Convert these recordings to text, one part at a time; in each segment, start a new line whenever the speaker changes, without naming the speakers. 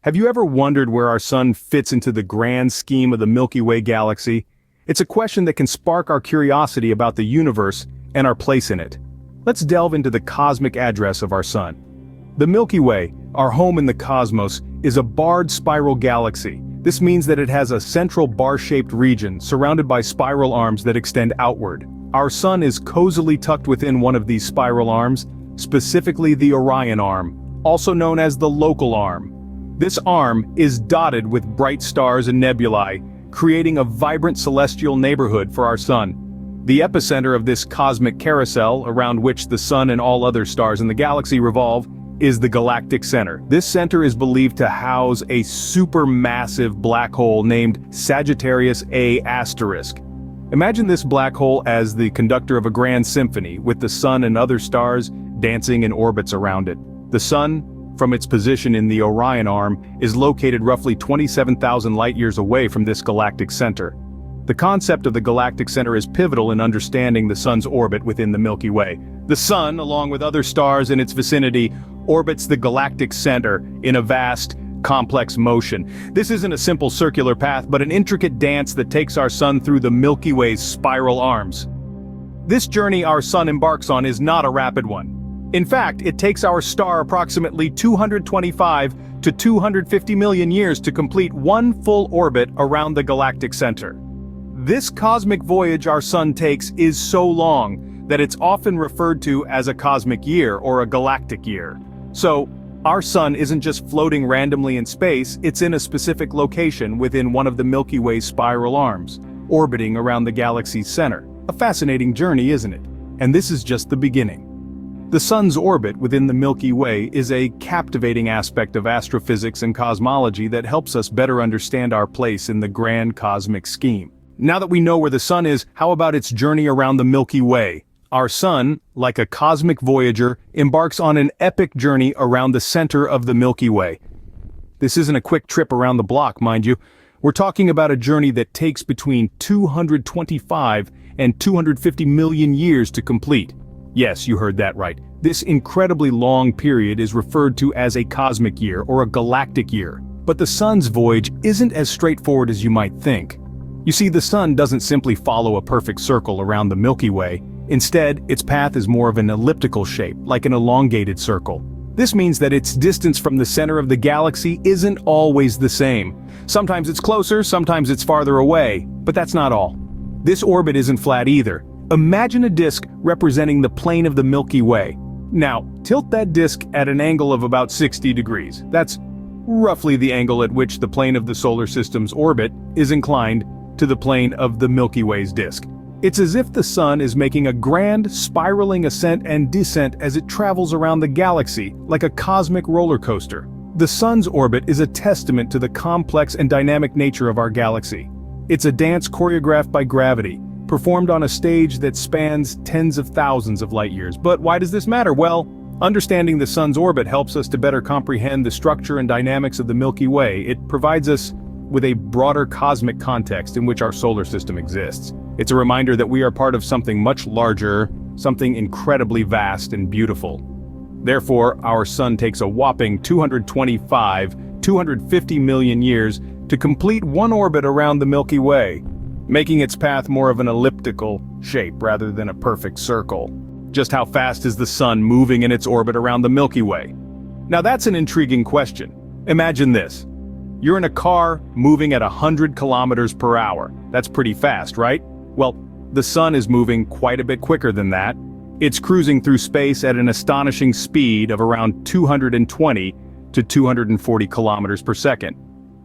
Have you ever wondered where our sun fits into the grand scheme of the Milky Way galaxy? It's a question that can spark our curiosity about the universe and our place in it. Let's delve into the cosmic address of our sun. The Milky Way, our home in the cosmos, is a barred spiral galaxy. This means that it has a central bar-shaped region surrounded by spiral arms that extend outward. Our sun is cozily tucked within one of these spiral arms, specifically the Orion arm, also known as the local arm. This arm is dotted with bright stars and nebulae, creating a vibrant celestial neighborhood for our sun. The epicenter of this cosmic carousel, around which the sun and all other stars in the galaxy revolve, is the galactic center. This center is believed to house a supermassive black hole named Sagittarius A*. Imagine this black hole as the conductor of a grand symphony, with the sun and other stars dancing in orbits around it. The sun, from its position in the Orion arm, is located roughly 27,000 light-years away from this galactic center. The concept of the galactic center is pivotal in understanding the sun's orbit within the Milky Way. The sun, along with other stars in its vicinity, orbits the galactic center in a vast, complex motion. This isn't a simple circular path, but an intricate dance that takes our sun through the Milky Way's spiral arms. This journey our sun embarks on is not a rapid one. In fact, it takes our star approximately 225 to 250 million years to complete one full orbit around the galactic center. This cosmic voyage our sun takes is so long that it's often referred to as a cosmic year or a galactic year. So, our sun isn't just floating randomly in space, it's in a specific location within one of the Milky Way's spiral arms, orbiting around the galaxy's center. A fascinating journey, isn't it? And this is just the beginning. The sun's orbit within the Milky Way is a captivating aspect of astrophysics and cosmology that helps us better understand our place in the grand cosmic scheme. Now that we know where the sun is, how about its journey around the Milky Way? Our sun, like a cosmic voyager, embarks on an epic journey around the center of the Milky Way. This isn't a quick trip around the block, mind you. We're talking about a journey that takes between 225 and 250 million years to complete. Yes, you heard that right. This incredibly long period is referred to as a cosmic year or a galactic year. But the sun's voyage isn't as straightforward as you might think. You see, the sun doesn't simply follow a perfect circle around the Milky Way. Instead, its path is more of an elliptical shape, like an elongated circle. This means that its distance from the center of the galaxy isn't always the same. Sometimes it's closer, sometimes it's farther away, but that's not all. This orbit isn't flat either. Imagine a disk representing the plane of the Milky Way. Now, tilt that disk at an angle of about 60 degrees. That's roughly the angle at which the plane of the solar system's orbit is inclined to the plane of the Milky Way's disk. It's as if the sun is making a grand, spiraling ascent and descent as it travels around the galaxy, like a cosmic roller coaster. The sun's orbit is a testament to the complex and dynamic nature of our galaxy. It's a dance choreographed by gravity, performed on a stage that spans tens of thousands of light years. But why does this matter? Well, understanding the sun's orbit helps us to better comprehend the structure and dynamics of the Milky Way. It provides us with a broader cosmic context in which our solar system exists. It's a reminder that we are part of something much larger, something incredibly vast and beautiful. Therefore, our sun takes a whopping 250 million years to complete one orbit around the Milky Way, making its path more of an elliptical shape rather than a perfect circle. Just how fast is the sun moving in its orbit around the Milky Way? Now that's an intriguing question. Imagine this. You're in a car moving at 100 kilometers per hour. That's pretty fast, right? Well, the sun is moving quite a bit quicker than that. It's cruising through space at an astonishing speed of around 220 to 240 kilometers per second.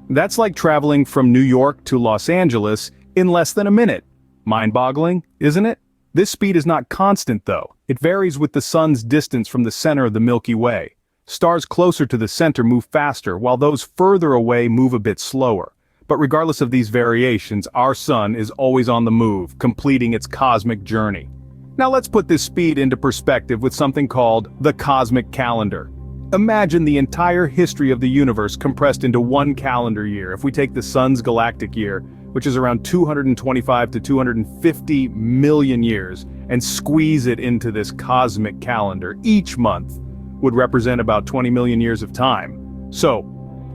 That's like traveling from New York to Los Angeles in less than a minute. Mind-boggling, isn't it? This speed is not constant though. It varies with the sun's distance from the center of the Milky Way. Stars closer to the center move faster, while those further away move a bit slower. But regardless of these variations, our sun is always on the move, completing its cosmic journey. Now let's put this speed into perspective with something called the cosmic calendar. Imagine the entire history of the universe compressed into one calendar year. If we take the sun's galactic year, which is around 225 to 250 million years, and squeeze it into this cosmic calendar, each month would represent about 20 million years of time. So,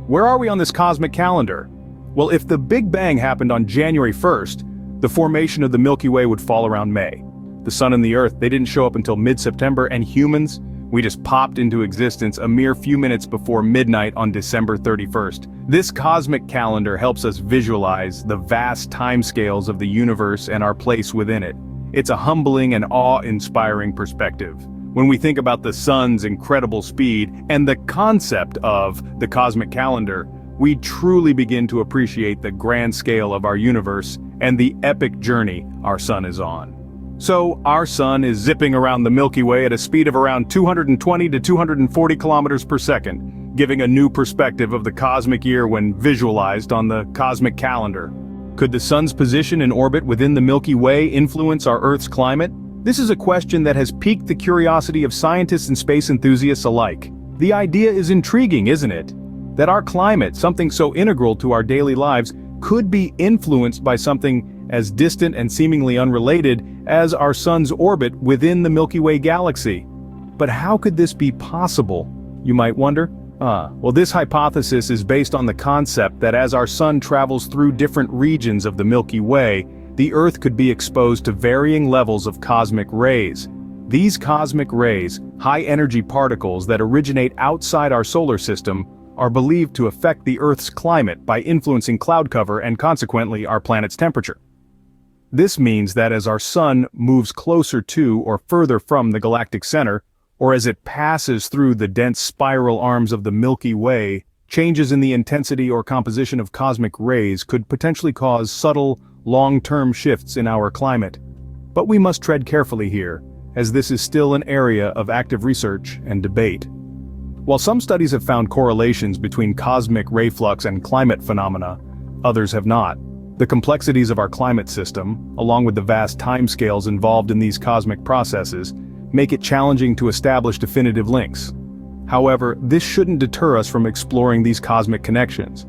where are we on this cosmic calendar? Well, if the Big Bang happened on January 1st, the formation of the Milky Way would fall around May. The Sun and the Earth, they didn't show up until mid-September, and humans, we just popped into existence a mere few minutes before midnight on December 31st. This cosmic calendar helps us visualize the vast timescales of the universe and our place within it. It's a humbling and awe-inspiring perspective. When we think about the sun's incredible speed and the concept of the cosmic calendar, we truly begin to appreciate the grand scale of our universe and the epic journey our sun is on. So, our sun is zipping around the Milky Way at a speed of around 220 to 240 kilometers per second, giving a new perspective of the cosmic year when visualized on the cosmic calendar. Could the sun's position in orbit within the Milky Way influence our Earth's climate? This is a question that has piqued the curiosity of scientists and space enthusiasts alike. The idea is intriguing, isn't it? That our climate, something so integral to our daily lives, could be influenced by something as distant and seemingly unrelated as our sun's orbit within the Milky Way galaxy. But how could this be possible, you might wonder? Well, this hypothesis is based on the concept that as our sun travels through different regions of the Milky Way, the Earth could be exposed to varying levels of cosmic rays. These cosmic rays, high-energy particles that originate outside our solar system, are believed to affect the Earth's climate by influencing cloud cover and consequently our planet's temperature. This means that as our sun moves closer to or further from the galactic center, or as it passes through the dense spiral arms of the Milky Way, changes in the intensity or composition of cosmic rays could potentially cause subtle, long-term shifts in our climate. But we must tread carefully here, as this is still an area of active research and debate. While some studies have found correlations between cosmic ray flux and climate phenomena, others have not. The complexities of our climate system, along with the vast timescales involved in these cosmic processes, make it challenging to establish definitive links. However, this shouldn't deter us from exploring these cosmic connections.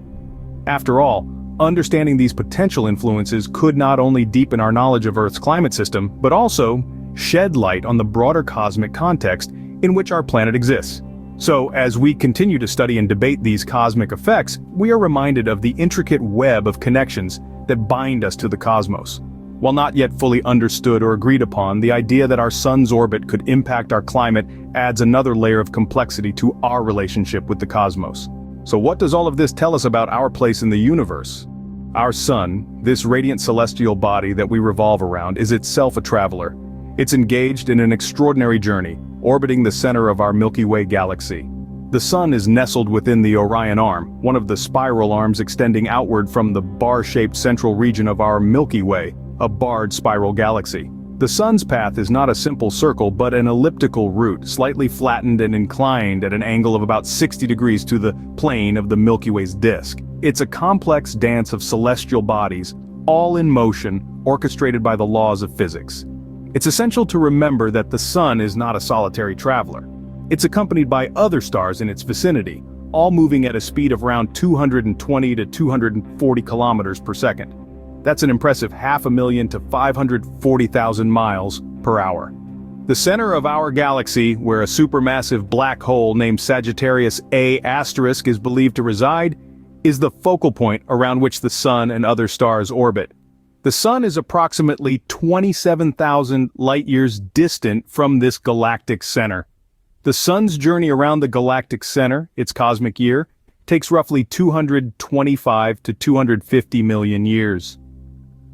After all, understanding these potential influences could not only deepen our knowledge of Earth's climate system, but also shed light on the broader cosmic context in which our planet exists. So, as we continue to study and debate these cosmic effects, we are reminded of the intricate web of connections that bind us to the cosmos. While not yet fully understood or agreed upon, the idea that our sun's orbit could impact our climate adds another layer of complexity to our relationship with the cosmos. So what does all of this tell us about our place in the universe? Our sun, this radiant celestial body that we revolve around, is itself a traveler. It's engaged in an extraordinary journey, orbiting the center of our Milky Way galaxy. The sun is nestled within the Orion Arm, one of the spiral arms extending outward from the bar-shaped central region of our Milky Way, a barred spiral galaxy. The sun's path is not a simple circle but an elliptical route, slightly flattened and inclined at an angle of about 60 degrees to the plane of the Milky Way's disk. It's a complex dance of celestial bodies, all in motion, orchestrated by the laws of physics. It's essential to remember that the sun is not a solitary traveler. It's accompanied by other stars in its vicinity, all moving at a speed of around 220 to 240 kilometers per second. That's an impressive 500,000 to 540,000 miles per hour. The center of our galaxy, where a supermassive black hole named Sagittarius A** is believed to reside, is the focal point around which the sun and other stars orbit. The sun is approximately 27,000 light-years distant from this galactic center. The sun's journey around the galactic center, its cosmic year, takes roughly 225 to 250 million years.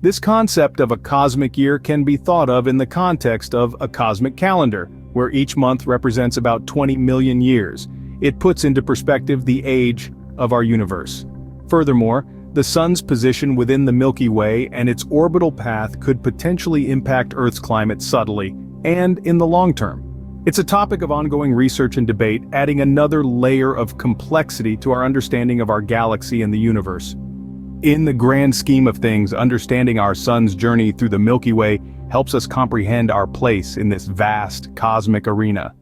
This concept of a cosmic year can be thought of in the context of a cosmic calendar, where each month represents about 20 million years. It puts into perspective the age of our universe. Furthermore, the sun's position within the Milky Way and its orbital path could potentially impact Earth's climate subtly and in the long term. It's a topic of ongoing research and debate, adding another layer of complexity to our understanding of our galaxy and the universe. In the grand scheme of things, understanding our sun's journey through the Milky Way helps us comprehend our place in this vast cosmic arena.